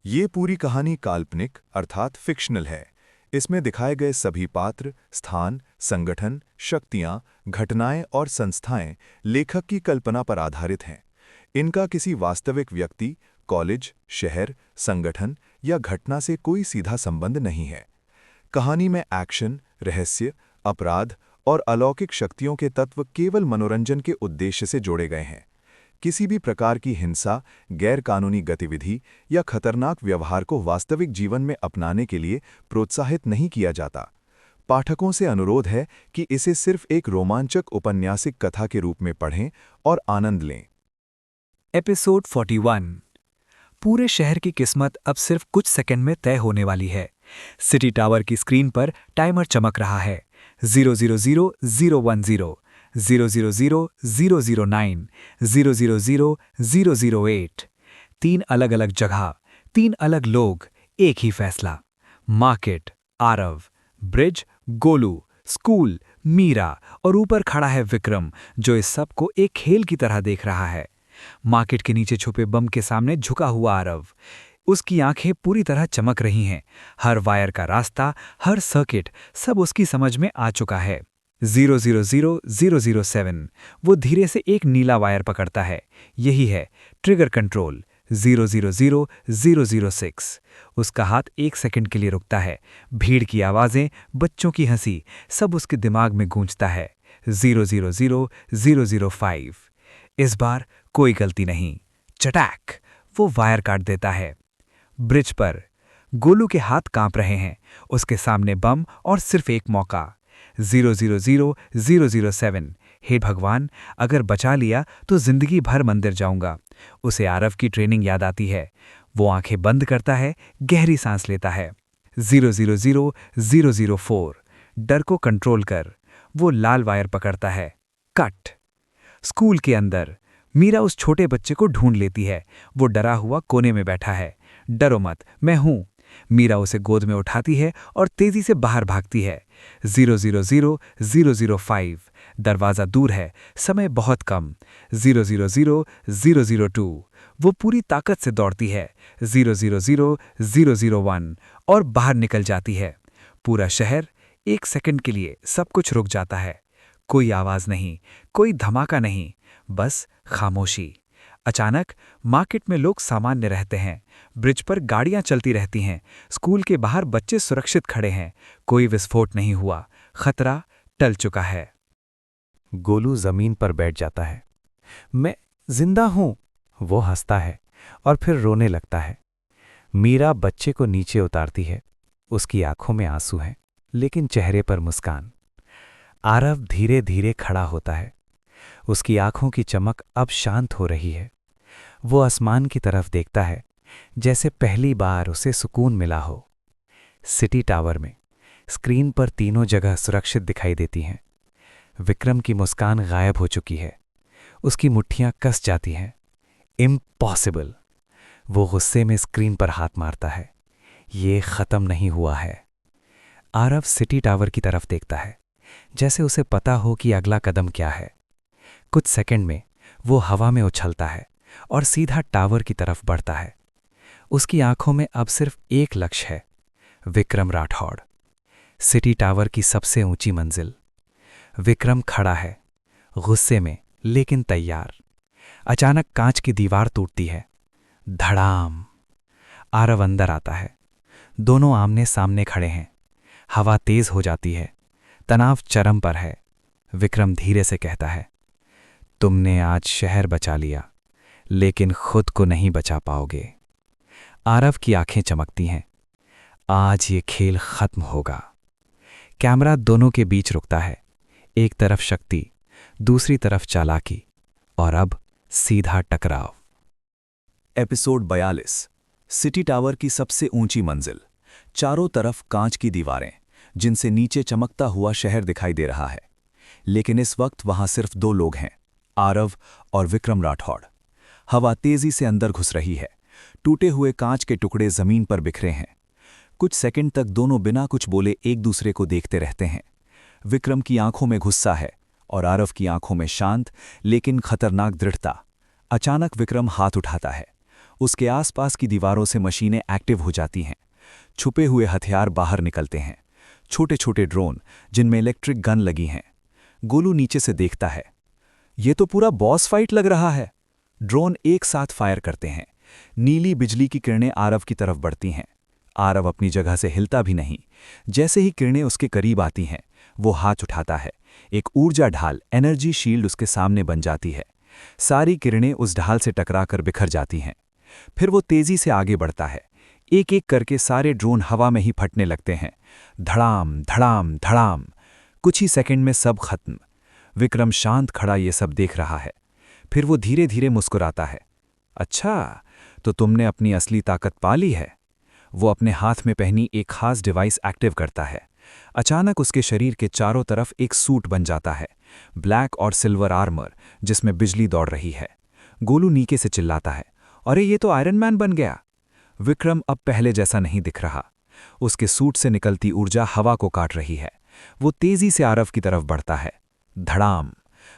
ये पूरी कहानी काल्पनिक अर्थात फिक्शनल है। इसमें दिखाए गए सभी पात्र, स्थान, संगठन, शक्तियाँ, घटनाएं और संस्थाएं लेखक की कल्पना पर आधारित हैं। इनका किसी वास्तविक व्यक्ति, कॉलेज, शहर, संगठन या घटना से कोई सीधा संबंध नहीं है। कहानी में एक्शन, रहस्य, अपराध और अलौकिक शक्तियों के तत्व केवल मनोरंजन के उद्देश्य से जोड़े गए हैं। किसी भी प्रकार की हिंसा, गैरकानूनी गतिविधि या खतरनाक व्यवहार को वास्तविक जीवन में अपनाने के लिए प्रोत्साहित नहीं किया जाता। पाठकों से अनुरोध है कि इसे सिर्फ एक रोमांचक उपन्यासिक कथा के रूप में पढ़ें और आनंद लें। एपिसोड 41। पूरे शहर की किस्मत अब सिर्फ कुछ सेकंड में तय होने वाली है। सिटी टावर की स्क्रीन पर टाइमर चमक रहा है। 000010, 000009, 000008। 3 अलग-अलग जगह, 3 अलग लोग, एक ही फैसला। Market, Aarav, bridge, Golu, school, Meera और ऊपर खड़ा है विक्रम, जो इस सब को एक खेल की तरह देख रहा है। मार्केट के नीचे छुपे बम के सामने झुका हुआ आरव। उसकी आंखें पूरी तरह चमक रही हैं। हर वायर का रास्ता, हर सर्किट, सब उसकी समझ में आ चुका है। 000007। वो धीरे से एक नीला वायर पकड़ता है। यही है ट्रिगर कंट्रोल। 000006। उसका हाथ एक सेकंड के लिए रुकता है। भीड़ की आवाजें, बच्चों की हंसी, सब उसके दिमाग में गूंजता है। 000005। इस बार कोई गलती नहीं। चटैक! वो वायर काट देता है। ब्रिज पर गोलू के हाथ कांप रहे हैं। उसके सामने बम और सिर्फ एक मौका। 000007। हे भगवान, अगर बचा लिया तो जिंदगी भर मंदिर जाऊंगा। उसे आरव की ट्रेनिंग याद आती है। वो आंखें बंद करता है, गहरी सांस लेता है। 000004। डर को कंट्रोल कर। वो लाल वायर पकड़ता है। कट! स्कूल के अंदर मीरा उस छोटे बच्चे को ढूंढ लेती है। वो डरा हुआ कोने में बैठा है। डरो मत, मैं हूं। मीरा उसे गोद में उठाती है और तेजी से बाहर भागती है। 000005। दरवाजा दूर है, समय बहुत कम। 000002। वो पूरी ताकत से दौड़ती है। 000001 और बाहर निकल जाती है। पूरा शहर एक सेकंड के लिए सब कुछ रुक जाता है। कोई आवाज नहीं, कोई धमाका नहीं, बस खामोशी। अचानक मार्केट में लोग सामान्य रहते हैं। ब्रिज पर गाड़ियां चलती रहती हैं। स्कूल के बाहर बच्चे सुरक्षित खड़े हैं। कोई विस्फोट नहीं हुआ। खतरा टल चुका है। गोलू जमीन पर बैठ जाता है। मैं जिंदा हूं, वो हंसता है और फिर रोने लगता है। मीरा बच्चे को नीचे उतारती है। उसकी आंखों में आंसू हैं, लेकिन चेहरे पर मुस्कान। आरव धीरे धीरे खड़ा होता है। उसकी आंखों की चमक अब शांत हो रही है। वो आसमान की तरफ देखता है, जैसे पहली बार उसे सुकून मिला हो। सिटी टावर में स्क्रीन पर तीनों जगह सुरक्षित दिखाई देती हैं। विक्रम की मुस्कान गायब हो चुकी है। उसकी मुट्ठियां कस जाती हैं। इम्पॉसिबल! वो गुस्से में स्क्रीन पर हाथ मारता है। ये खत्म नहीं हुआ है। आरव सिटी टावर की तरफ देखता है, जैसे उसे पता हो कि अगला कदम क्या है। कुछ सेकंड में वो हवा में उछलता है और सीधा टावर की तरफ बढ़ता है। उसकी आंखों में अब सिर्फ एक लक्ष्य है, विक्रम राठौड़। सिटी टावर की सबसे ऊंची मंजिल। विक्रम खड़ा है, गुस्से में लेकिन तैयार। अचानक कांच की दीवार टूटती है। धड़ाम! आरव अंदर आता है। दोनों आमने सामने खड़े हैं। हवा तेज हो जाती है। तनाव चरम पर है। विक्रम धीरे से कहता है, तुमने आज शहर बचा लिया, लेकिन खुद को नहीं बचा पाओगे। आरव की आंखें चमकती हैं। आज ये खेल खत्म होगा। कैमरा दोनों के बीच रुकता है। एक तरफ शक्ति, दूसरी तरफ चालाकी, और अब सीधा टकराव। एपिसोड 42। सिटी टावर की सबसे ऊंची मंजिल। चारों तरफ कांच की दीवारें, जिनसे नीचे चमकता हुआ शहर दिखाई दे रहा है। लेकिन इस वक्त वहां सिर्फ 2 लोग हैं, आरव और विक्रम राठौड़। हवा तेजी से अंदर घुस रही है। टूटे हुए कांच के टुकड़े जमीन पर बिखरे हैं। कुछ सेकंड तक दोनों बिना कुछ बोले एक दूसरे को देखते रहते हैं। विक्रम की आंखों में गुस्सा है और आरव की आंखों में शांत लेकिन खतरनाक दृढ़ता। अचानक विक्रम हाथ उठाता है। उसके आसपास की दीवारों से मशीनें एक्टिव हो जाती हैं। छुपे हुए हथियार बाहर निकलते हैं, छोटे छोटे ड्रोन जिनमें इलेक्ट्रिक गन लगी हैं। गोलू नीचे से देखता है। ये तो पूरा बॉस फाइट लग रहा है। ड्रोन एक साथ फायर करते हैं। नीली बिजली की किरणें आरव की तरफ बढ़ती हैं। आरव अपनी जगह से हिलता भी नहीं। जैसे ही किरणें उसके करीब आती हैं, वो हाथ उठाता है। एक ऊर्जा ढाल, एनर्जी शील्ड उसके सामने बन जाती है। सारी किरणें उस ढाल से टकराकर बिखर जाती हैं। फिर वो तेजी से आगे बढ़ता है। एक एक करके सारे ड्रोन हवा में ही फटने लगते हैं। धड़ाम धड़ाम धड़ाम। कुछ ही सेकंड में सब खत्म। विक्रम शांत खड़ा ये सब देख रहा है। फिर वो धीरे धीरे मुस्कुराता है। अच्छा, तो तुमने अपनी असली ताकत पा ली है। वो अपने हाथ में पहनी एक खास डिवाइस एक्टिव करता है। अचानक उसके शरीर के चारों तरफ एक सूट बन जाता है, ब्लैक और सिल्वर आर्मर जिसमें बिजली दौड़ रही है। गोलू नीचे से चिल्लाता है, अरे ये तो आयरन मैन बन गया। विक्रम अब पहले जैसा नहीं दिख रहा। उसके सूट से निकलती ऊर्जा हवा को काट रही है। वो तेजी से आरव की तरफ बढ़ता है। धड़ाम।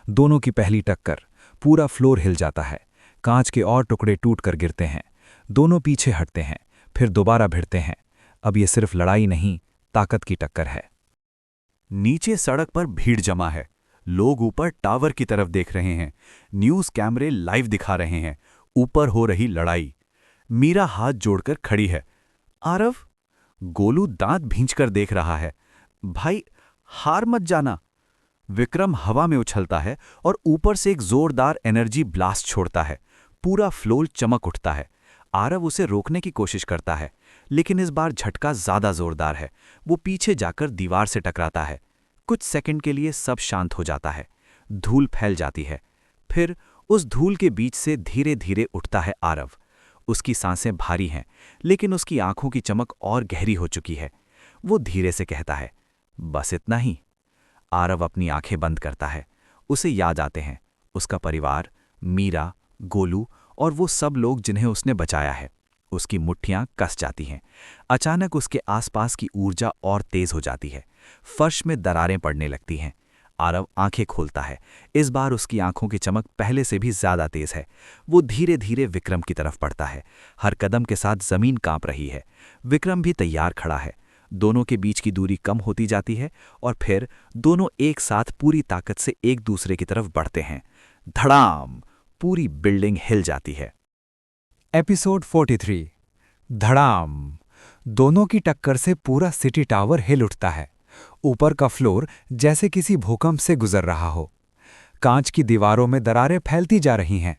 दोनों की पहली टक्कर। पूरा फ्लोर हिल जाता है। कांच के और टुकड़े टूटकर गिरते हैं। दोनों पीछे हटते हैं, फिर दोबारा भिड़ते हैं। अब ये सिर्फ लड़ाई नहीं, ताकत की टक्कर है। नीचे सड़क पर भीड़ जमा है। लोग ऊपर टावर की तरफ देख रहे हैं। न्यूज़ कैमरे लाइव दिखा रहे हैं ऊपर हो रही लड़ाई। मीरा हाथ जोड़कर खड़ी है। आरव? गोलू दांत भींचकर देख रहा है। भाई, हार मत जाना। विक्रम हवा में उछलता है और ऊपर से एक जोरदार एनर्जी ब्लास्ट छोड़ता है। पूरा फ्लोर चमक उठता है। आरव उसे रोकने की कोशिश करता है, लेकिन इस बार झटका ज्यादा जोरदार है। वो पीछे जाकर दीवार से टकराता है। कुछ सेकंड के लिए सब शांत हो जाता है। धूल फैल जाती है। फिर उस धूल के बीच से धीरे धीरे उठता है आरव। उसकी सांसें भारी हैं, लेकिन उसकी आंखों की चमक और गहरी हो चुकी है। वो धीरे से कहता है, बस इतना ही। आरव अपनी आंखें बंद करता है। उसे याद आते हैं उसका परिवार, मीरा, गोलू और वो सब लोग जिन्हें उसने बचाया है। उसकी मुट्ठियां कस जाती हैं। अचानक उसके आसपास की ऊर्जा और तेज हो जाती है। फर्श में दरारें पड़ने लगती हैं। आरव आंखें खोलता है। इस बार उसकी आंखों की चमक पहले से भी ज्यादा तेज है। वो धीरे धीरे विक्रम की तरफ बढ़ता है। हर कदम के साथ जमीन कांप रही है। विक्रम भी तैयार खड़ा है। दोनों के बीच की दूरी कम होती जाती है और फिर दोनों एक साथ पूरी ताकत से एक दूसरे की तरफ बढ़ते हैं। धड़ाम। पूरी बिल्डिंग हिल जाती है। एपिसोड 43। धड़ाम। दोनों की टक्कर से पूरा सिटी टावर हिल उठता है। ऊपर का फ्लोर जैसे किसी भूकंप से गुजर रहा हो। कांच की दीवारों में दरारें फैलती जा रही हैं।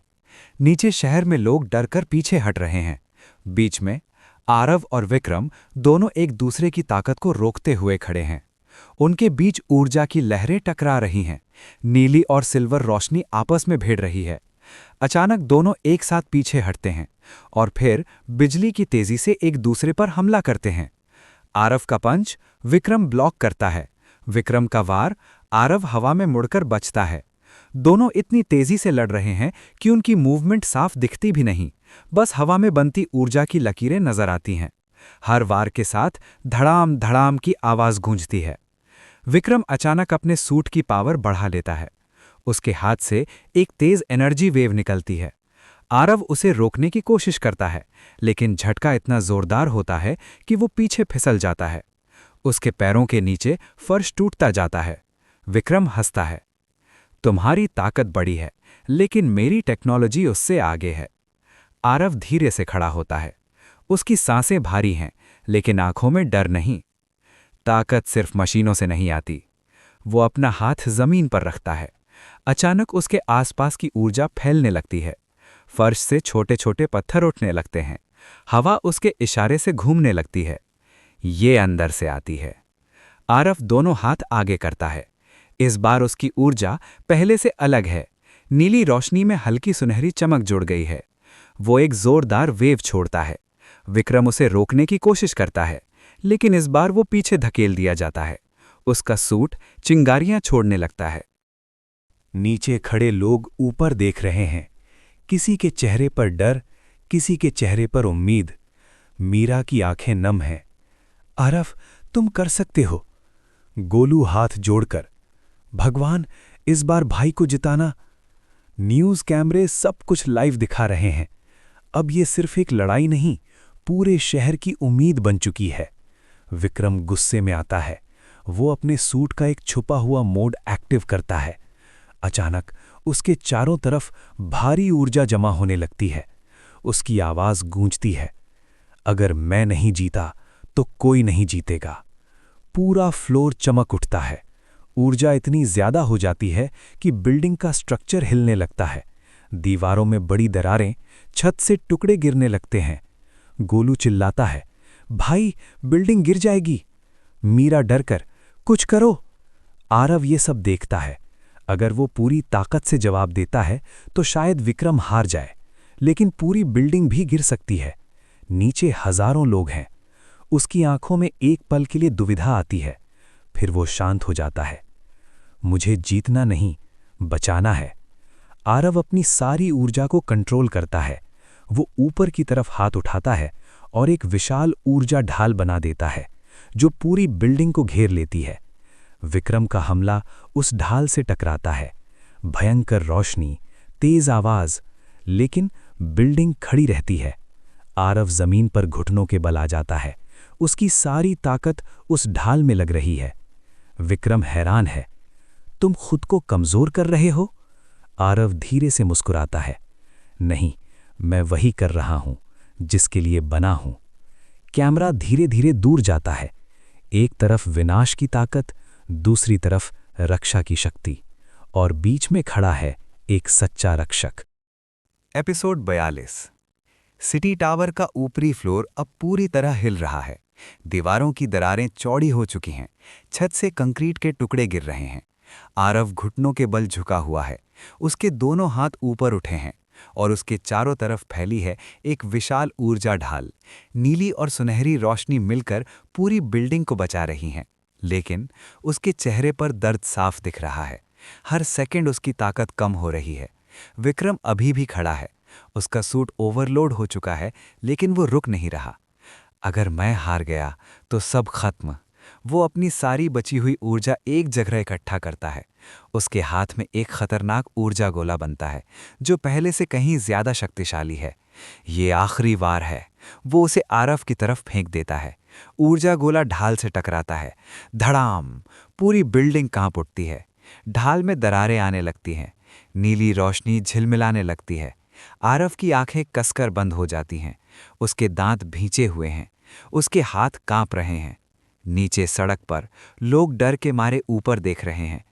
नीचे शहर में लोग डरकर पीछे हट रहे हैं। बीच में आरव और विक्रम दोनों एक दूसरे की ताकत को रोकते हुए खड़े हैं। उनके बीच ऊर्जा की लहरें टकरा रही हैं। नीली और सिल्वर रोशनी आपस में भिड़ रही है। अचानक दोनों एक साथ पीछे हटते हैं और फिर बिजली की तेजी से एक दूसरे पर हमला करते हैं। आरव का पंच विक्रम ब्लॉक करता है। विक्रम का वार आरव हवा में मुड़कर बचता है। दोनों इतनी तेजी से लड़ रहे हैं कि उनकी मूवमेंट साफ दिखती भी नहीं, बस हवा में बनती ऊर्जा की लकीरें नजर आती हैं। हर वार के साथ धड़ाम धड़ाम की आवाज गूंजती है। विक्रम अचानक अपने सूट की पावर बढ़ा लेता है। उसके हाथ से एक तेज एनर्जी वेव निकलती है। आरव उसे रोकने की कोशिश करता है, लेकिन झटका इतना जोरदार होता है कि वो पीछे फिसल जाता है। उसके पैरों के नीचे फर्श टूटता जाता है। विक्रम हंसता है, तुम्हारी ताकत बड़ी है, लेकिन मेरी टेक्नोलॉजी उससे आगे है। आरव धीरे से खड़ा होता है। उसकी सांसें भारी हैं, लेकिन आंखों में डर नहीं। ताकत सिर्फ मशीनों से नहीं आती। वो अपना हाथ जमीन पर रखता है। अचानक उसके आसपास की ऊर्जा फैलने लगती है। फर्श से छोटे छोटे पत्थर उठने लगते हैं। हवा उसके इशारे से घूमने लगती है। ये अंदर से आती है। आरव दोनों हाथ आगे करता है। इस बार उसकी ऊर्जा पहले से अलग है। नीली रोशनी में हल्की सुनहरी चमक जुड़ गई है। वो एक जोरदार वेव छोड़ता है। विक्रम उसे रोकने की कोशिश करता है, लेकिन इस बार वो पीछे धकेल दिया जाता है। उसका सूट चिंगारियां छोड़ने लगता है। नीचे खड़े लोग ऊपर देख रहे हैं। किसी के चेहरे पर डर, किसी के चेहरे पर उम्मीद। मीरा की आंखें नम हैं। आरव, तुम कर सकते हो। गोलू हाथ जोड़कर, भगवान, इस बार भाई को जिताना। न्यूज़ कैमरे सब कुछ लाइव दिखा रहे हैं। अब ये सिर्फ एक लड़ाई नहीं, पूरे शहर की उम्मीद बन चुकी है। विक्रम गुस्से में आता है। वो अपने सूट का एक छुपा हुआ मोड एक्टिव करता है। अचानक उसके चारों तरफ भारी ऊर्जा जमा होने लगती है। उसकी आवाज गूंजती है, अगर मैं नहीं जीता तो कोई नहीं जीतेगा। पूरा फ्लोर चमक उठता है। ऊर्जा इतनी ज्यादा हो जाती है कि बिल्डिंग का स्ट्रक्चर हिलने लगता है। दीवारों में बड़ी दरारें, छत से टुकड़े गिरने लगते हैं। गोलू चिल्लाता है, भाई बिल्डिंग गिर जाएगी। मीरा डरकर, कुछ करो। आरव ये सब देखता है। अगर वो पूरी ताकत से जवाब देता है तो शायद विक्रम हार जाए, लेकिन पूरी बिल्डिंग भी गिर सकती है। नीचे हजारों लोग हैं। उसकी आंखों में एक पल के लिए दुविधा आती है, फिर वो शांत हो जाता है। मुझे जीतना नहीं, बचाना है। आरव अपनी सारी ऊर्जा को कंट्रोल करता है। वो ऊपर की तरफ हाथ उठाता है और एक विशाल ऊर्जा ढाल बना देता है जो पूरी बिल्डिंग को घेर लेती है। विक्रम का हमला उस ढाल से टकराता है। भयंकर रोशनी, तेज आवाज, लेकिन बिल्डिंग खड़ी रहती है। आरव जमीन पर घुटनों के बल आ जाता है। उसकी सारी ताकत उस ढाल में लग रही है। विक्रम हैरान है, तुम खुद को कमजोर कर रहे हो? आरव धीरे से मुस्कुराता है, नहीं, मैं वही कर रहा हूं जिसके लिए बना हूं। कैमरा धीरे धीरे दूर जाता है। एक तरफ विनाश की ताकत, दूसरी तरफ रक्षा की शक्ति, और बीच में खड़ा है एक सच्चा रक्षक। एपिसोड 42। सिटी टावर का ऊपरी फ्लोर अब पूरी तरह हिल रहा है। दीवारों की दरारें चौड़ी हो चुकी हैं। छत से कंक्रीट के टुकड़े गिर रहे हैं। आरव घुटनों के बल झुका हुआ है। उसके दोनों हाथ ऊपर उठे हैं और उसके चारों तरफ फैली है एक विशाल ऊर्जा ढाल। नीली और सुनहरी रोशनी मिलकर पूरी बिल्डिंग को बचा रही हैं, लेकिन उसके चेहरे पर दर्द साफ दिख रहा है। हर सेकंड उसकी ताकत कम हो रही है। विक्रम अभी भी खड़ा है। उसका सूट ओवरलोड हो चुका है, लेकिन वो रुक नहीं रहा। अगर मैं हार गया तो सब खत्म। वो अपनी सारी बची हुई ऊर्जा एक जगह इकट्ठा करता है। उसके हाथ में एक खतरनाक ऊर्जा गोला बनता है जो पहले से कहीं ज्यादा शक्तिशाली है। ये आखिरी वार है। वो उसे आरव की तरफ फेंक देता है। ऊर्जा गोला ढाल से टकराता है। धड़ाम! पूरी बिल्डिंग कांप उठती है। ढाल में दरारें आने लगती हैं। नीली रोशनी झिलमिलाने लगती है। आरव की आंखें कसकर बंद हो जाती हैं। उसके दांत भींचे हुए हैं। उसके हाथ कांप रहे हैं। नीचे सड़क पर लोग डर के मारे ऊपर देख रहे हैं।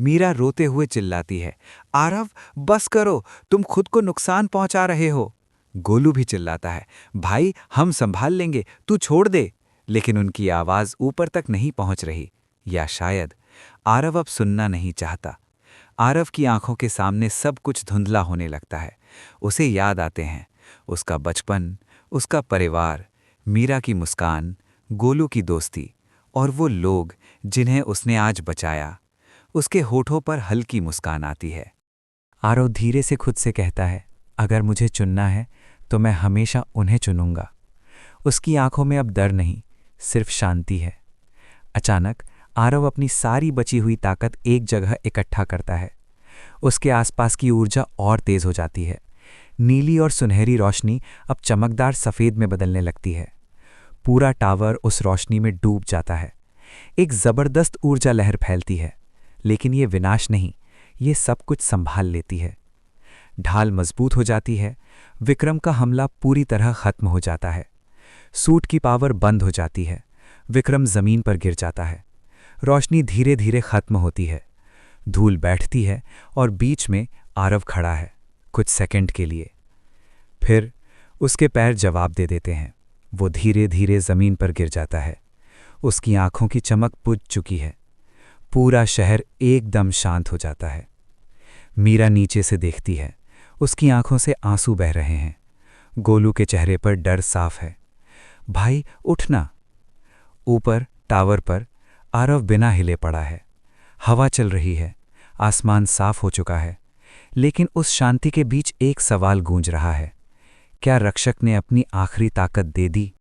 मीरा रोते हुए चिल्लाती है, आरव बस करो, तुम खुद को नुकसान पहुंचा रहे हो। गोलू भी चिल्लाता है, भाई हम संभाल लेंगे, तू छोड़ दे। लेकिन उनकी आवाज ऊपर तक नहीं पहुंच रही, या शायद आरव अब सुनना नहीं चाहता। आरव की आंखों के सामने सब कुछ धुंधला होने लगता है। उसे याद आते हैं उसका बचपन, उसका परिवार, मीरा की मुस्कान, गोलू की दोस्ती और वो लोग जिन्हें उसने आज बचाया। उसके होठों पर हल्की मुस्कान आती है। आरव धीरे से खुद से कहता है, अगर मुझे चुनना है तो मैं हमेशा उन्हें चुनूंगा। उसकी आंखों में अब डर नहीं, सिर्फ शांति है। अचानक आरव अपनी सारी बची हुई ताकत एक जगह इकट्ठा करता है। उसके आसपास की ऊर्जा और तेज हो जाती है। नीली और सुनहरी रोशनी अब चमकदार सफ़ेद में बदलने लगती है। पूरा टावर उस रोशनी में डूब जाता है। एक ज़बरदस्त ऊर्जा लहर फैलती है, लेकिन ये विनाश नहीं, ये सब कुछ संभाल लेती है। ढाल मजबूत हो जाती है। विक्रम का हमला पूरी तरह खत्म हो जाता है। सूट की पावर बंद हो जाती है। विक्रम जमीन पर गिर जाता है। रोशनी धीरे धीरे खत्म होती है। धूल बैठती है और बीच में आरव खड़ा है, कुछ सेकंड के लिए। फिर उसके पैर जवाब दे देते हैं। वो धीरे धीरे जमीन पर गिर जाता है। उसकी आंखों की चमक बुझ चुकी है। पूरा शहर एकदम शांत हो जाता है। मीरा नीचे से देखती है। उसकी आंखों से आंसू बह रहे हैं। गोलू के चेहरे पर डर साफ है। भाई उठना। ऊपर टावर पर आरव बिना हिले पड़ा है। हवा चल रही है। आसमान साफ हो चुका है। लेकिन उस शांति के बीच एक सवाल गूंज रहा है, क्या रक्षक ने अपनी आखिरी ताकत दे दी?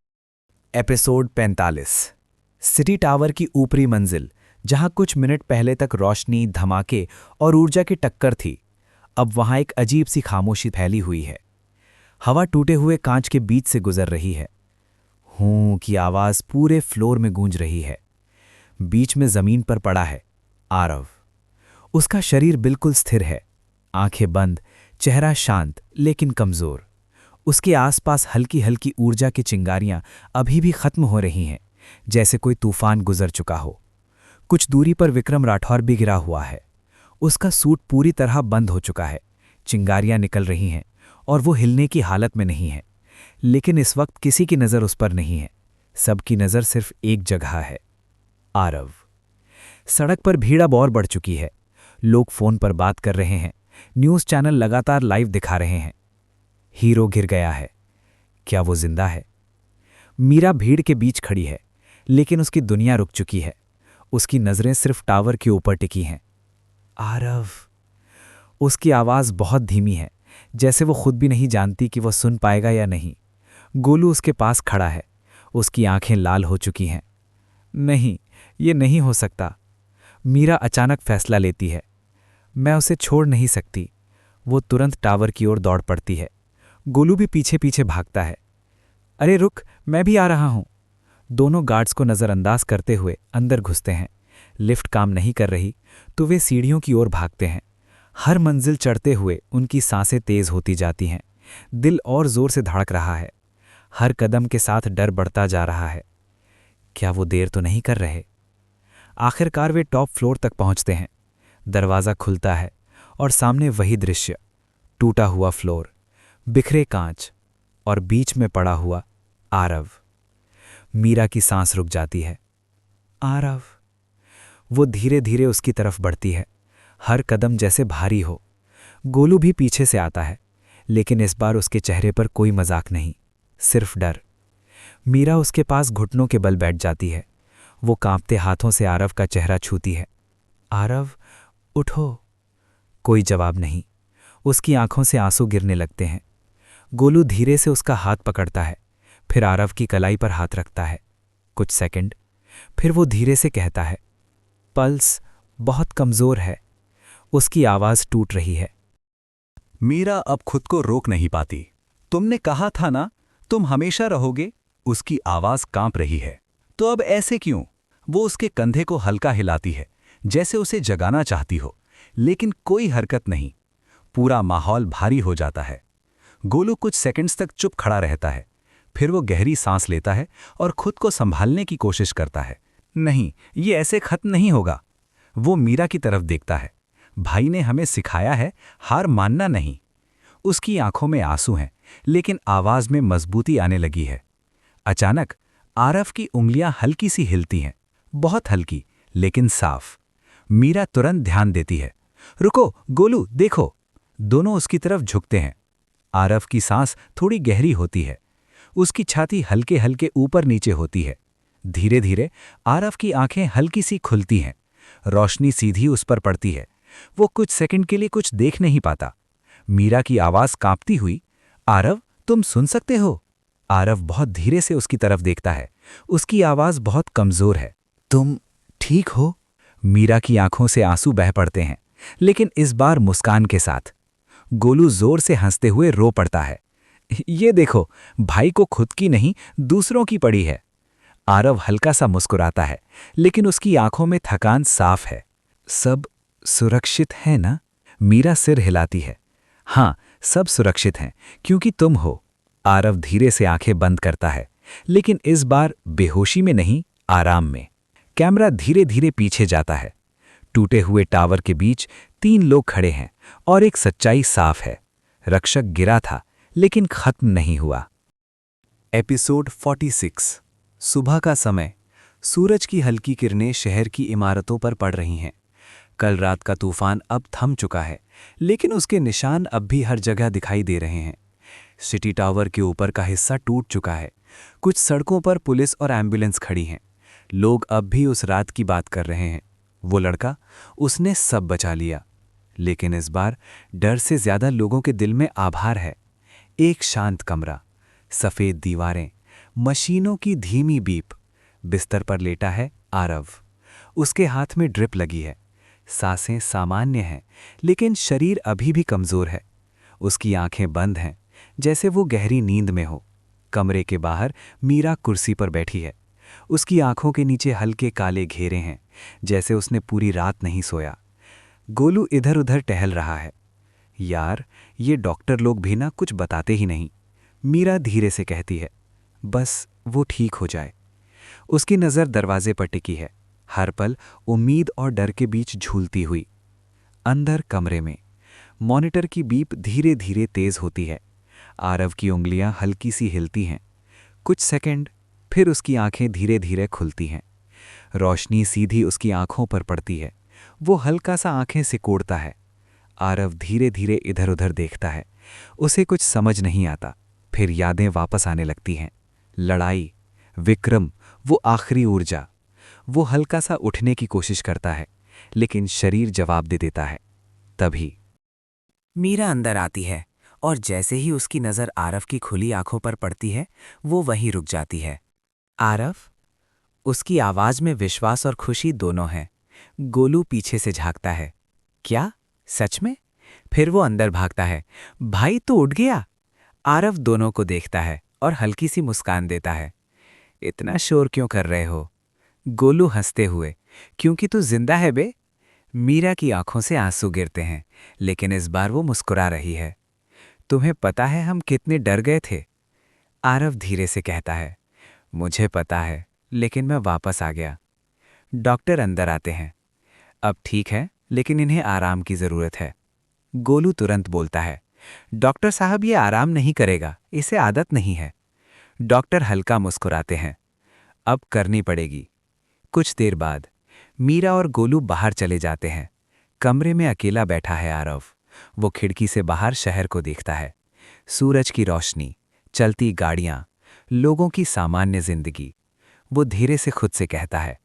एपिसोड 45। सिटी टावर की ऊपरी मंजिल, जहां कुछ मिनट पहले तक रोशनी, धमाके और ऊर्जा की टक्कर थी, अब वहां एक अजीब सी खामोशी फैली हुई है। हवा टूटे हुए कांच के बीच से गुजर रही है। हूं की आवाज पूरे फ्लोर में गूंज रही है। बीच में जमीन पर पड़ा है आरव। उसका शरीर बिल्कुल स्थिर है, आंखें बंद, चेहरा शांत लेकिन कमजोर। उसके आसपास हल्की हल्की ऊर्जा की चिंगारियां अभी भी खत्म हो रही हैं, जैसे कोई तूफान गुजर चुका हो। कुछ दूरी पर विक्रम राठौर भी गिरा हुआ है। उसका सूट पूरी तरह बंद हो चुका है, चिंगारियां निकल रही हैं और वो हिलने की हालत में नहीं है। लेकिन इस वक्त किसी की नज़र उस पर नहीं है। सबकी नज़र सिर्फ एक जगह है, आरव। सड़क पर भीड़ अब और बढ़ चुकी है। लोग फोन पर बात कर रहे हैं, न्यूज़ चैनल लगातार लाइव दिखा रहे हैं। हीरो गिर गया है, क्या वो जिंदा है? मीरा भीड़ के बीच खड़ी है, लेकिन उसकी दुनिया रुक चुकी है। उसकी नज़रें सिर्फ टावर के ऊपर टिकी हैं। आरव। उसकी आवाज़ बहुत धीमी है, जैसे वो खुद भी नहीं जानती कि वो सुन पाएगा या नहीं। गोलू उसके पास खड़ा है, उसकी आंखें लाल हो चुकी हैं। नहीं, ये नहीं हो सकता। मीरा अचानक फैसला लेती है, मैं उसे छोड़ नहीं सकती। वो तुरंत टावर की ओर दौड़ पड़ती है। गोलू भी पीछे पीछे भागता है। अरे रुक, मैं भी आ रहा हूं। दोनों गार्ड्स को नज़रअंदाज करते हुए अंदर घुसते हैं। लिफ्ट काम नहीं कर रही तो वे सीढ़ियों की ओर भागते हैं। हर मंजिल चढ़ते हुए उनकी सांसें तेज होती जाती हैं। दिल और जोर से धड़क रहा है। हर कदम के साथ डर बढ़ता जा रहा है। क्या वो देर तो नहीं कर रहे? आखिरकार वे टॉप फ्लोर तक पहुंचते हैं। दरवाज़ा खुलता है और सामने वही दृश्य, टूटा हुआ फ्लोर, बिखरे कांच और बीच में पड़ा हुआ आरव। मीरा की सांस रुक जाती है। आरव। वो धीरे धीरे उसकी तरफ बढ़ती है, हर कदम जैसे भारी हो। गोलू भी पीछे से आता है, लेकिन इस बार उसके चेहरे पर कोई मजाक नहीं, सिर्फ डर। मीरा उसके पास घुटनों के बल बैठ जाती है। वो कांपते हाथों से आरव का चेहरा छूती है। आरव, उठो। कोई जवाब नहीं। उसकी आंखों से आंसू गिरने लगते हैं। गोलू धीरे से उसका हाथ पकड़ता है, फिर आरव की कलाई पर हाथ रखता है। कुछ सेकंड, फिर वो धीरे से कहता है, पल्स बहुत कमजोर है। उसकी आवाज टूट रही है। मीरा अब खुद को रोक नहीं पाती। तुमने कहा था ना, तुम हमेशा रहोगे। उसकी आवाज कांप रही है। तो अब ऐसे क्यों? वो उसके कंधे को हल्का हिलाती है, जैसे उसे जगाना चाहती हो, लेकिन कोई हरकत नहीं। पूरा माहौल भारी हो जाता है। गोलू कुछ सेकंड्स तक चुप खड़ा रहता है, फिर वो गहरी सांस लेता है और खुद को संभालने की कोशिश करता है। नहीं, ये ऐसे खत्म नहीं होगा। वो मीरा की तरफ देखता है। भाई ने हमें सिखाया है हार मानना नहीं। उसकी आंखों में आंसू हैं, लेकिन आवाज में मजबूती आने लगी है। अचानक आरव की उंगलियां हल्की सी हिलती हैं, बहुत हल्की लेकिन साफ। मीरा तुरंत ध्यान देती है। रुको गोलू, देखो। दोनों उसकी तरफ झुकते हैं। आरव की सांस थोड़ी गहरी होती है। उसकी छाती हल्के हल्के ऊपर नीचे होती है। धीरे धीरे आरव की आंखें हल्की सी खुलती हैं। रोशनी सीधी उस पर पड़ती है। वो कुछ सेकंड के लिए कुछ देख नहीं पाता। मीरा की आवाज कांपती हुई, आरव, तुम सुन सकते हो? आरव बहुत धीरे से उसकी तरफ देखता है। उसकी आवाज बहुत कमजोर है। तुम ठीक हो? मीरा की आंखों से आंसू बह पड़ते हैं, लेकिन इस बार मुस्कान के साथ। गोलू जोर से हंसते हुए रो पड़ता है। ये देखो, भाई को खुद की नहीं दूसरों की पड़ी है। आरव हल्का सा मुस्कुराता है, लेकिन उसकी आंखों में थकान साफ है। सब सुरक्षित है ना? मीरा सिर हिलाती है। हाँ, सब सुरक्षित हैं, क्योंकि तुम हो। आरव धीरे से आंखें बंद करता है, लेकिन इस बार बेहोशी में नहीं, आराम में। कैमरा धीरे धीरे पीछे जाता है। टूटे हुए टावर के बीच 3 लोग खड़े हैं और एक सच्चाई साफ है। रक्षक गिरा था, लेकिन खत्म नहीं हुआ। एपिसोड 46। सुबह का समय। सूरज की हल्की किरणें शहर की इमारतों पर पड़ रही हैं। कल रात का तूफान अब थम चुका है, लेकिन उसके निशान अब भी हर जगह दिखाई दे रहे हैं। सिटी टावर के ऊपर का हिस्सा टूट चुका है। कुछ सड़कों पर पुलिस और एम्बुलेंस खड़ी हैं। लोग अब भी उस रात की बात कर रहे हैं। वो लड़का, उसने सब बचा लिया। लेकिन इस बार डर से ज्यादा लोगों के दिल में आभार है। एक शांत कमरा, सफेद दीवारें, मशीनों की धीमी बीप। बिस्तर पर लेटा है आरव। उसके हाथ में ड्रिप लगी है। सांसें सामान्य हैं, लेकिन शरीर अभी भी कमजोर है। उसकी आंखें बंद हैं, जैसे वो गहरी नींद में हो। कमरे के बाहर मीरा कुर्सी पर बैठी है। उसकी आंखों के नीचे हल्के काले घेरे हैं, जैसे उसने पूरी रात नहीं सोया। गोलू इधर उधर टहल रहा है। यार, ये डॉक्टर लोग भी ना कुछ बताते ही नहीं, मीरा धीरे से कहती है। बस वो ठीक हो जाए। उसकी नज़र दरवाजे पर टिकी है, हर पल उम्मीद और डर के बीच झूलती हुई। अंदर कमरे में मॉनिटर की बीप धीरे धीरे तेज होती है। आरव की उंगलियां हल्की सी हिलती हैं। कुछ सेकंड, फिर उसकी आंखें धीरे धीरे खुलती हैं। रोशनी सीधी उसकी आंखों पर पड़ती है। वो हल्का सा आंखें सिकोड़ता है। आरव धीरे धीरे इधर उधर देखता है। उसे कुछ समझ नहीं आता। फिर यादें वापस आने लगती हैं। लड़ाई, विक्रम, वो आखिरी ऊर्जा। वो हल्का सा उठने की कोशिश करता है, लेकिन शरीर जवाब दे देता है। तभी मीरा अंदर आती है और जैसे ही उसकी नज़र आरव की खुली आंखों पर पड़ती है, वो वहीं रुक जाती है। आरव? उसकी आवाज़ में विश्वास और खुशी दोनों हैं। गोलू पीछे से झांकता है। क्या? सच में? फिर वो अंदर भागता है। भाई तो उठ गया। आरव दोनों को देखता है और हल्की सी मुस्कान देता है। इतना शोर क्यों कर रहे हो? गोलू हंसते हुए। क्योंकि तू जिंदा है बे। मीरा की आंखों से आंसू गिरते हैं, लेकिन इस बार वो मुस्कुरा रही है। तुम्हें पता है हम कितने डर गए थे? आरव धीरे से कहता है। मुझे पता है, लेकिन मैं वापस आ गया। डॉक्टर अंदर आते हैं। अब ठीक है, लेकिन इन्हें आराम की ज़रूरत है। गोलू तुरंत बोलता है। डॉक्टर साहब, ये आराम नहीं करेगा, इसे आदत नहीं है। डॉक्टर हल्का मुस्कुराते हैं। अब करनी पड़ेगी। कुछ देर बाद मीरा और गोलू बाहर चले जाते हैं। कमरे में अकेला बैठा है आरव। वो खिड़की से बाहर शहर को देखता है। सूरज की रोशनी, चलती गाड़ियां, लोगों की सामान्य जिंदगी। वो धीरे से खुद से कहता है,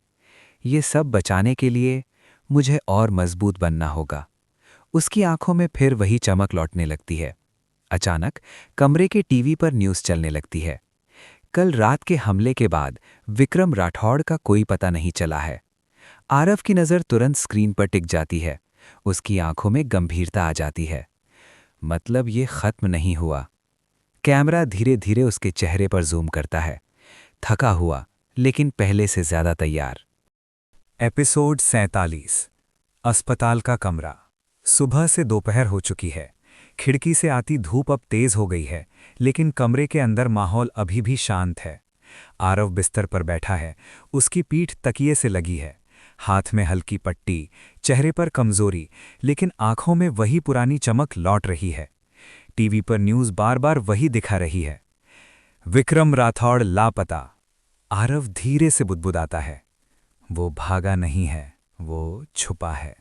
ये सब बचाने के लिए मुझे और मजबूत बनना होगा। उसकी आंखों में फिर वही चमक लौटने लगती है। अचानक कमरे के टीवी पर न्यूज़ चलने लगती है। कल रात के हमले के बाद विक्रम राठौड़ का कोई पता नहीं चला है। आरव की नज़र तुरंत स्क्रीन पर टिक जाती है। उसकी आंखों में गंभीरता आ जाती है। मतलब ये खत्म नहीं हुआ। कैमरा धीरे धीरे उसके चेहरे पर जूम करता है। थका हुआ, लेकिन पहले से ज्यादा तैयार। एपिसोड 47। अस्पताल का कमरा। सुबह से दोपहर हो चुकी है। खिड़की से आती धूप अब तेज हो गई है, लेकिन कमरे के अंदर माहौल अभी भी शांत है। आरव बिस्तर पर बैठा है। उसकी पीठ तकिए से लगी है। हाथ में हल्की पट्टी, चेहरे पर कमजोरी, लेकिन आंखों में वही पुरानी चमक लौट रही है। टीवी पर न्यूज़ बार बार वही दिखा रही है। विक्रम राठौड़ लापता। आरव धीरे से बुदबुदाता है। वो भागा नहीं है, वो छुपा है।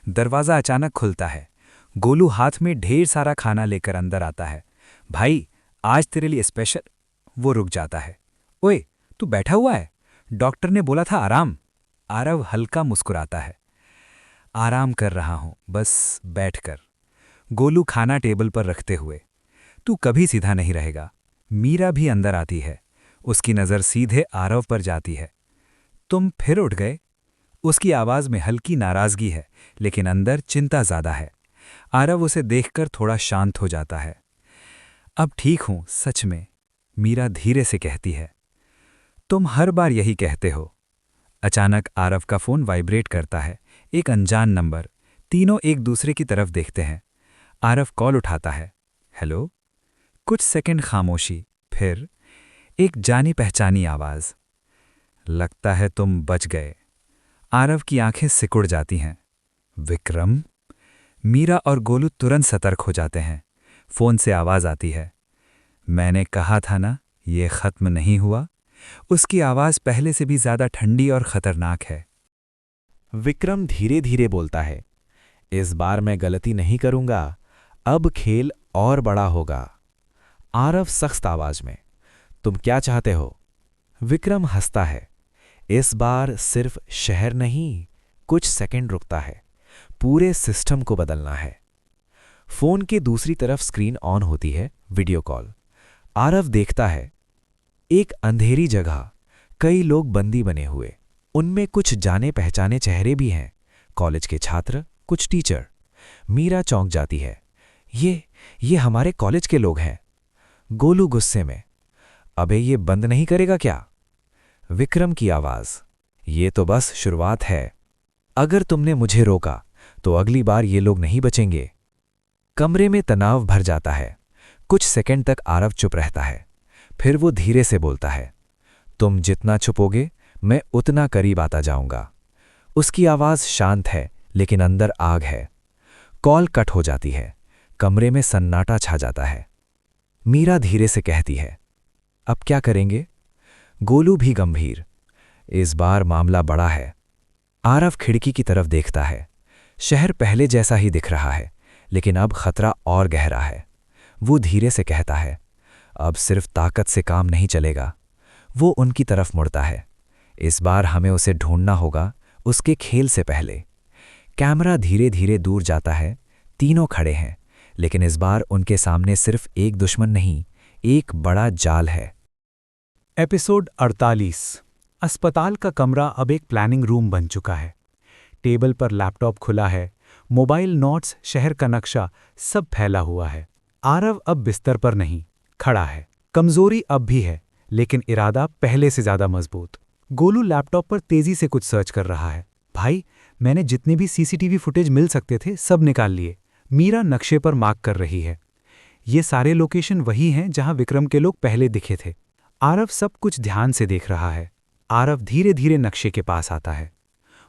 दरवाज़ा अचानक खुलता है। गोलू हाथ में ढेर सारा खाना लेकर अंदर आता है। भाई, आज तेरे लिए स्पेशल। वो रुक जाता है। ओए, तू बैठा हुआ है? डॉक्टर ने बोला था आराम। आरव हल्का मुस्कुराता है। आराम कर रहा हूं, बस बैठकर। गोलू खाना टेबल पर रखते हुए। तू कभी सीधा नहीं रहेगा। मीरा भी अंदर आती है। उसकी नज़र सीधे आरव पर जाती है। तुम फिर उठ गए? उसकी आवाज़ में हल्की नाराज़गी है, लेकिन अंदर चिंता ज़्यादा है। आरव उसे देखकर थोड़ा शांत हो जाता है। अब ठीक हूं, सच में, मीरा धीरे से कहती है। तुम हर बार यही कहते हो। अचानक आरव का फ़ोन वाइब्रेट करता है। एक अनजान नंबर। तीनों एक दूसरे की तरफ देखते हैं। आरव कॉल उठाता है। हेलो। कुछ सेकंड खामोशी, फिर एक जानी पहचानी आवाज़। लगता है तुम बच गए। आरव की आंखें सिकुड़ जाती हैं। विक्रम? मीरा और गोलू तुरंत सतर्क हो जाते हैं। फ़ोन से आवाज़ आती है। मैंने कहा था ना, ये ख़त्म नहीं हुआ। उसकी आवाज़ पहले से भी ज़्यादा ठंडी और ख़तरनाक है। विक्रम धीरे धीरे बोलता है, इस बार मैं गलती नहीं करूंगा। अब खेल और बड़ा होगा। आरव सख्त आवाज में, तुम क्या चाहते हो? विक्रम हंसता है। इस बार सिर्फ शहर नहीं, कुछ सेकंड रुकता है। पूरे सिस्टम को बदलना है। फोन के दूसरी तरफ स्क्रीन ऑन होती है। Video call. आरव देखता है, एक अंधेरी जगह, कई लोग बंदी बने हुए। उनमें कुछ जाने पहचाने चेहरे भी हैं। कॉलेज के छात्र, कुछ टीचर। मीरा चौंक जाती है। ये हमारे कॉलेज के लोग हैं। गोलू गुस्से में, अबे ये बंद नहीं करेगा क्या? विक्रम की आवाज, ये तो बस शुरुआत है। अगर तुमने मुझे रोका तो अगली बार ये लोग नहीं बचेंगे। कमरे में तनाव भर जाता है। कुछ सेकंड तक आरव चुप रहता है। फिर वो धीरे से बोलता है, तुम जितना छुपोगे मैं उतना करीब आता जाऊंगा। उसकी आवाज शांत है लेकिन अंदर आग है। कॉल कट हो जाती है। कमरे में सन्नाटा छा जाता है। मीरा धीरे से कहती है, अब क्या करेंगे? गोलू भी गंभीर, इस बार मामला बड़ा है। आरव खिड़की की तरफ देखता है। शहर पहले जैसा ही दिख रहा है, लेकिन अब खतरा और गहरा है। वो धीरे से कहता है, अब सिर्फ ताकत से काम नहीं चलेगा। वो उनकी तरफ मुड़ता है। इस बार हमें उसे ढूंढना होगा, उसके खेल से पहले। कैमरा धीरे धीरे दूर जाता है। तीनों खड़े हैं, लेकिन इस बार उनके सामने सिर्फ एक दुश्मन नहीं, एक बड़ा जाल है। एपिसोड 48। अस्पताल का कमरा अब एक प्लानिंग रूम बन चुका है। टेबल पर लैपटॉप खुला है, मोबाइल नोट्स, शहर का नक्शा, सब फैला हुआ है। आरव अब बिस्तर पर नहीं, खड़ा है। कमजोरी अब भी है, लेकिन इरादा पहले से ज्यादा मजबूत। गोलू लैपटॉप पर तेजी से कुछ सर्च कर रहा है। भाई, मैंने जितने भी सीसीटीवी फुटेज मिल सकते थे सब निकाल लिए। मीरा नक्शे पर मार्क कर रही है। ये सारे लोकेशन वही हैं जहां विक्रम के लोग पहले दिखे थे। आरव सब कुछ ध्यान से देख रहा है। आरव धीरे धीरे नक्शे के पास आता है।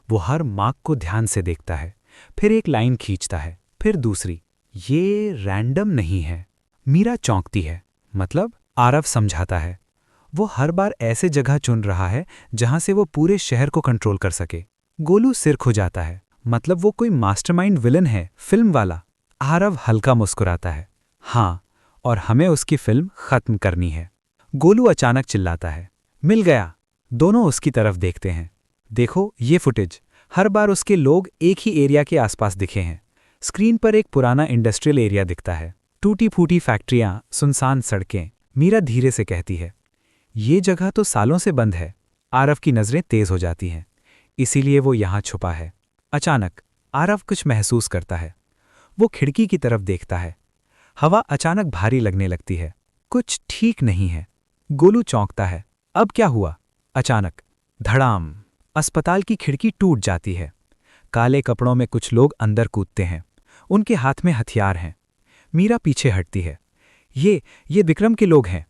वो हर मार्क को ध्यान से देखता है, फिर एक लाइन खींचता है, फिर दूसरी। ये रैंडम नहीं है। मीरा चौंकती है। मतलब? आरव समझाता है, वो हर बार ऐसे जगह चुन रहा है जहां से वो पूरे शहर को कंट्रोल कर सके। गोलू सिर खुजाता है। मतलब वो कोई मास्टरमाइंड विलन है, फिल्म वाला। आरव हल्का मुस्कुराता है। हाँ, और हमें उसकी फिल्म खत्म करनी है। गोलू अचानक चिल्लाता है, मिल गया। दोनों उसकी तरफ देखते हैं। देखो ये फुटेज, हर बार उसके लोग एक ही एरिया के आसपास दिखे हैं। स्क्रीन पर एक पुराना इंडस्ट्रियल एरिया दिखता है, टूटी फूटी फैक्ट्रियां, सुनसान सड़कें। मीरा धीरे से कहती है, ये जगह तो सालों से बंद है। आरव की नजरें तेज हो जाती हैं, इसीलिए वो यहां छुपा है। अचानक आरव कुछ महसूस करता है। वो खिड़की की तरफ देखता है। हवा अचानक भारी लगने लगती है। कुछ ठीक नहीं है। गोलू चौंकता है। अब क्या हुआ? अचानक धड़ाम, अस्पताल की खिड़की टूट जाती है। काले कपड़ों में कुछ लोग अंदर कूदते हैं। उनके हाथ में हथियार हैं। मीरा पीछे हटती है। ये विक्रम के लोग हैं।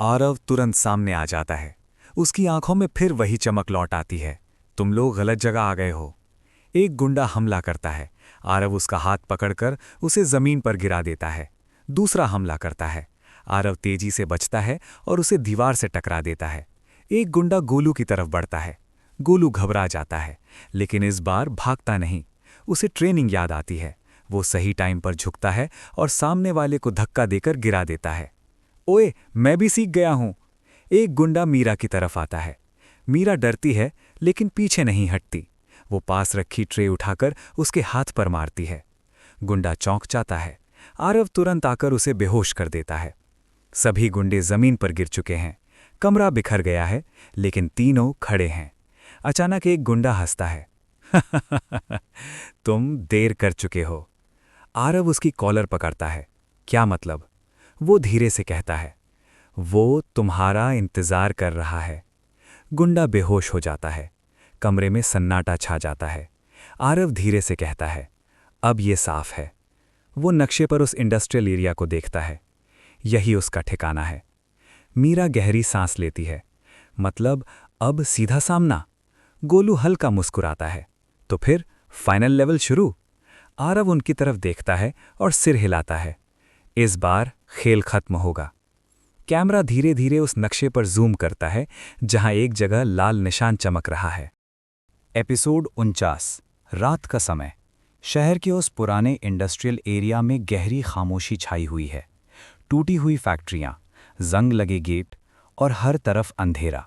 आरव तुरंत सामने आ जाता है। उसकी आंखों में फिर वही चमक लौट आती है। तुम लोग गलत जगह आ गए हो। एक गुंडा हमला करता है। आरव उसका हाथ पकड़कर उसे जमीन पर गिरा देता है। दूसरा हमला करता है। आरव तेजी से बचता है और उसे दीवार से टकरा देता है। एक गुंडा गोलू की तरफ बढ़ता है। गोलू घबरा जाता है, लेकिन इस बार भागता नहीं। उसे ट्रेनिंग याद आती है। वो सही टाइम पर झुकता है और सामने वाले को धक्का देकर गिरा देता है। ओए, मैं भी सीख गया हूं। एक गुंडा मीरा की तरफ आता है। मीरा डरती है, लेकिन पीछे नहीं हटती। वो पास रखी ट्रे उठाकर उसके हाथ पर मारती है। गुंडा चौंक जाता है। आरव तुरंत आकर उसे बेहोश कर देता है। सभी गुंडे जमीन पर गिर चुके हैं। कमरा बिखर गया है, लेकिन तीनों खड़े हैं। अचानक एक गुंडा हंसता है। तुम देर कर चुके हो। आरव उसकी कॉलर पकड़ता है। क्या मतलब? वो धीरे से कहता है, वो तुम्हारा इंतजार कर रहा है। गुंडा बेहोश हो जाता है। कमरे में सन्नाटा छा जाता है। आरव धीरे से कहता है, अब ये साफ है। वो नक्शे पर उस इंडस्ट्रियल एरिया को देखता है। यही उसका ठिकाना है। मीरा गहरी सांस लेती है। मतलब अब सीधा सामना। गोलू हल्का मुस्कुराता है। तो फिर फाइनल लेवल शुरू। आरव उनकी तरफ देखता है और सिर हिलाता है। इस बार खेल खत्म होगा। कैमरा धीरे धीरे उस नक्शे पर जूम करता है जहां एक जगह लाल निशान चमक रहा है। एपिसोड 49। रात का समय। शहर के उस पुराने इंडस्ट्रियल एरिया में गहरी खामोशी छाई हुई है। टूटी हुई फैक्ट्रियां, जंग लगे गेट और हर तरफ अंधेरा।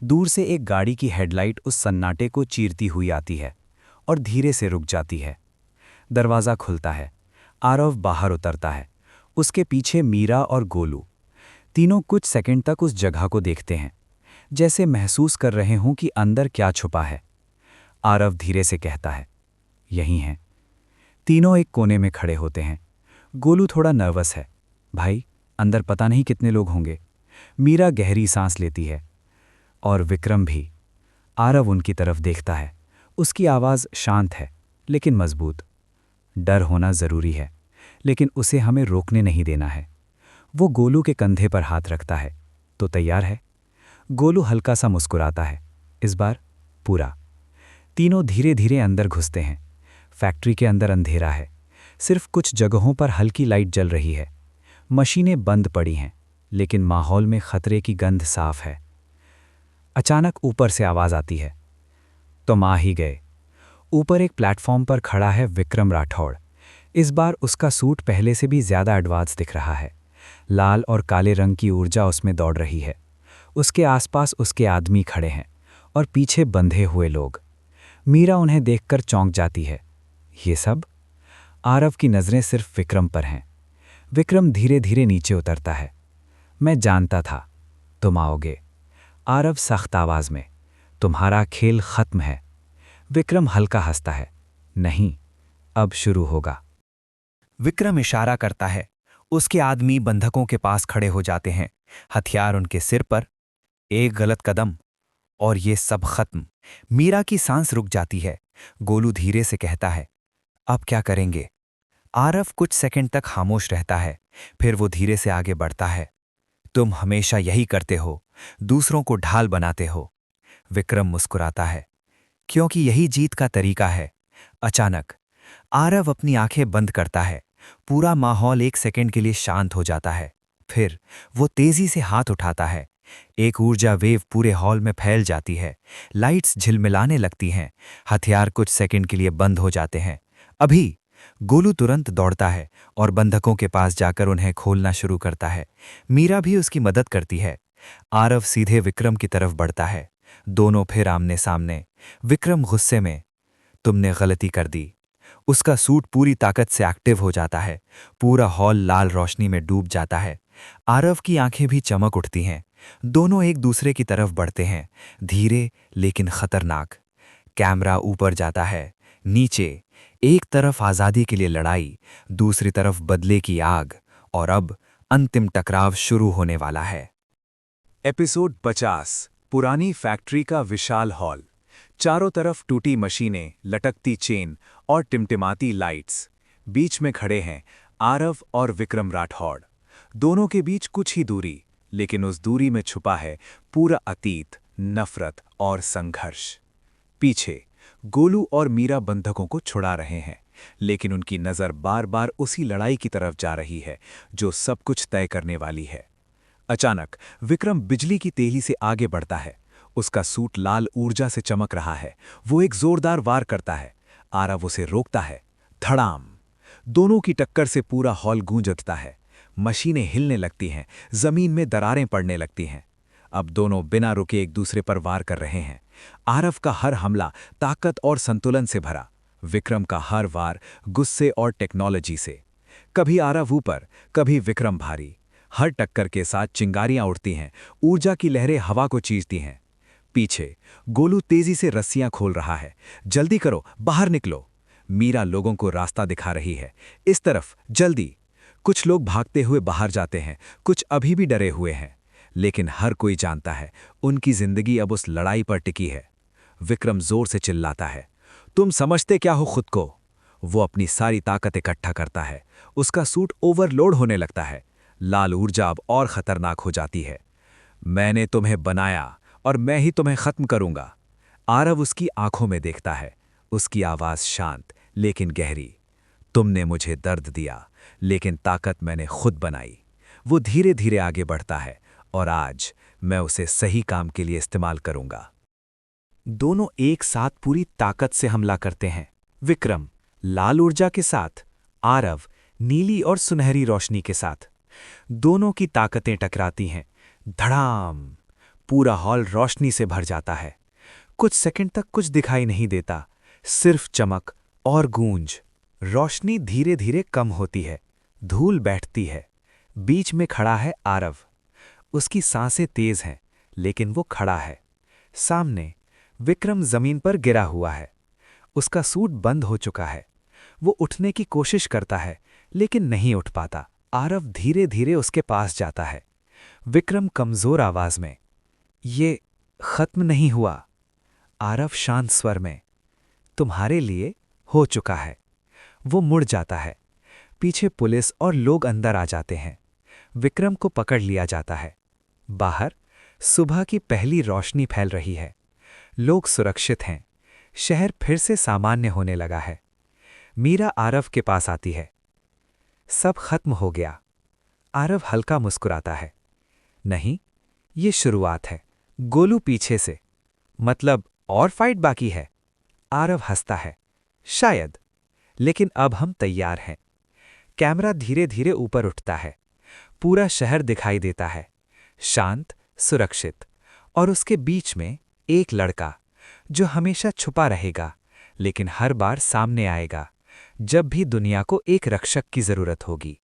दूर से एक गाड़ी की हेडलाइट उस सन्नाटे को चीरती हुई आती है और धीरे से रुक जाती है। दरवाज़ा खुलता है। आरव बाहर उतरता है। उसके पीछे मीरा और गोलू। तीनों कुछ सेकंड तक उस जगह को देखते हैं, जैसे महसूस कर रहे हों कि अंदर क्या छुपा है। आरव धीरे से कहता है, यही हैं। तीनों एक कोने में खड़े होते हैं। गोलू थोड़ा नर्वस है। भाई, अंदर पता नहीं कितने लोग होंगे। मीरा गहरी सांस लेती है और विक्रम भी। आरव उनकी तरफ देखता है। उसकी आवाज़ शांत है लेकिन मजबूत। डर होना ज़रूरी है, लेकिन उसे हमें रोकने नहीं देना है। वो गोलू के कंधे पर हाथ रखता है। तो तैयार है? गोलू हल्का सा मुस्कुराता है, इस बार पूरा। तीनों धीरे धीरे अंदर घुसते हैं। फैक्ट्री के अंदर अंधेरा है, सिर्फ कुछ जगहों पर हल्की लाइट जल रही है। मशीनें बंद पड़ी हैं, लेकिन माहौल में खतरे की गंध साफ है। अचानक ऊपर से आवाज़ आती है, तुम आ ही गए। ऊपर एक प्लेटफॉर्म पर खड़ा है विक्रम राठौड़। इस बार उसका सूट पहले से भी ज़्यादा एडवांस दिख रहा है। लाल और काले रंग की ऊर्जा उसमें दौड़ रही है। उसके आसपास उसके आदमी खड़े हैं और पीछे बंधे हुए लोग। मीरा उन्हें देखकर चौंक जाती है। ये सब? आरव की नज़रें सिर्फ विक्रम पर हैं। विक्रम धीरे धीरे नीचे उतरता है। मैं जानता था तुम आओगे। आरव सख्त आवाज़ में, तुम्हारा खेल खत्म है। विक्रम हल्का हंसता है, नहीं, अब शुरू होगा। विक्रम इशारा करता है। उसके आदमी बंधकों के पास खड़े हो जाते हैं, हथियार उनके सिर पर। एक गलत कदम और ये सब खत्म। मीरा की सांस रुक जाती है। गोलू धीरे से कहता है, अब क्या करेंगे? आरव कुछ सेकंड तक खामोश रहता है, फिर वो धीरे से आगे बढ़ता है। तुम हमेशा यही करते हो, दूसरों को ढाल बनाते हो। विक्रम मुस्कुराता है, क्योंकि यही जीत का तरीका है। अचानक आरव अपनी आंखें बंद करता है। पूरा माहौल एक सेकंड के लिए शांत हो जाता है। फिर वो तेजी से हाथ उठाता है। एक ऊर्जा वेव पूरे हॉल में फैल जाती है। लाइट्स झिलमिलाने लगती हैं। हथियार कुछ सेकंड के लिए बंद हो जाते हैं। अभी गोलू तुरंत दौड़ता है और बंधकों के पास जाकर उन्हें खोलना शुरू करता है। मीरा भी उसकी मदद करती है। आरव सीधे विक्रम की तरफ बढ़ता है। दोनों फिर आमने सामने। विक्रम गुस्से में, तुमने गलती कर दी। उसका सूट पूरी ताकत से एक्टिव हो जाता है। पूरा हॉल लाल रोशनी में डूब जाता है। आरव की आंखें भी चमक उठती हैं। दोनों एक दूसरे की तरफ बढ़ते हैं, धीरे लेकिन खतरनाक। कैमरा ऊपर जाता है, नीचे। एक तरफ आज़ादी के लिए लड़ाई, दूसरी तरफ बदले की आग, और अब अंतिम टकराव शुरू होने वाला है। एपिसोड 50। पुरानी फैक्ट्री का विशाल हॉल। चारों तरफ टूटी मशीनें, लटकती चेन और टिमटिमाती लाइट्स। बीच में खड़े हैं आरव और विक्रम राठौड़। दोनों के बीच कुछ ही दूरी, लेकिन उस दूरी में छुपा है पूरा अतीत, नफरत और संघर्ष। पीछे गोलू और मीरा बंधकों को छुड़ा रहे हैं, लेकिन उनकी नज़र बार बार उसी लड़ाई की तरफ जा रही है जो सब कुछ तय करने वाली है। अचानक विक्रम बिजली की तेजी से आगे बढ़ता है। उसका सूट लाल ऊर्जा से चमक रहा है। वो एक जोरदार वार करता है। आरव उसे रोकता है। धड़ाम! दोनों की टक्कर से पूरा हॉल गूंज उठता है। मशीनें हिलने लगती हैं, जमीन में दरारें पड़ने लगती हैं। अब दोनों बिना रुके एक दूसरे पर वार कर रहे हैं। आरव का हर हमला ताकत और संतुलन से भरा, विक्रम का हर वार गुस्से और टेक्नोलॉजी से। कभी आरव ऊपर, कभी विक्रम भारी। हर टक्कर के साथ चिंगारियां उड़ती हैं, ऊर्जा की लहरें हवा को चीरती हैं। पीछे गोलू तेजी से रस्सियां खोल रहा है। जल्दी करो, बाहर निकलो। मीरा लोगों को रास्ता दिखा रही है, इस तरफ, जल्दी। कुछ लोग भागते हुए बाहर जाते हैं, कुछ अभी भी डरे हुए हैं, लेकिन हर कोई जानता है उनकी जिंदगी अब उस लड़ाई पर टिकी है। विक्रम जोर से चिल्लाता है, तुम समझते क्या हो खुद को? वो अपनी सारी ताकत इकट्ठा करता है। उसका सूट ओवरलोड होने लगता है। लाल ऊर्जा अब और खतरनाक हो जाती है। मैंने तुम्हें बनाया और मैं ही तुम्हें खत्म करूंगा। आरव उसकी आंखों में देखता है। उसकी आवाज शांत लेकिन गहरी। तुमने मुझे दर्द दिया, लेकिन ताकत मैंने खुद बनाई। वो धीरे धीरे आगे बढ़ता है और आज मैं उसे सही काम के लिए इस्तेमाल करूंगा। दोनों एक साथ पूरी ताकत से हमला करते हैं। विक्रम लाल ऊर्जा के साथ, आरव नीली और सुनहरी रोशनी के साथ। दोनों की ताकतें टकराती हैं। धड़ाम! पूरा हॉल रोशनी से भर जाता है। कुछ सेकंड तक कुछ दिखाई नहीं देता, सिर्फ चमक और गूंज। रोशनी धीरे धीरे कम होती है, धूल बैठती है। बीच में खड़ा है आरव। उसकी सांसें तेज हैं, लेकिन वो खड़ा है। सामने विक्रम जमीन पर गिरा हुआ है। उसका सूट बंद हो चुका है। वो उठने की कोशिश करता है, लेकिन नहीं उठ पाता। आरव धीरे धीरे उसके पास जाता है। विक्रम कमजोर आवाज में, ये खत्म नहीं हुआ। आरव शांत स्वर में, तुम्हारे लिए हो चुका है। वो मुड़ जाता है। पीछे पुलिस और लोग अंदर आ जाते हैं। विक्रम को पकड़ लिया जाता है। बाहर सुबह की पहली रोशनी फैल रही है। लोग सुरक्षित हैं। शहर फिर से सामान्य होने लगा है। मीरा आरव के पास आती है। सब खत्म हो गया। आरव हल्का मुस्कुराता है। नहीं, ये शुरुआत है। गोलू पीछे से, मतलब और फाइट बाकी है। आरव हंसता है। शायद, लेकिन अब हम तैयार हैं। कैमरा धीरे धीरे ऊपर उठता है। पूरा शहर दिखाई देता है, शांत, सुरक्षित, और उसके बीच में एक लड़का जो हमेशा छुपा रहेगा, लेकिन हर बार सामने आएगा जब भी दुनिया को एक रक्षक की जरूरत होगी।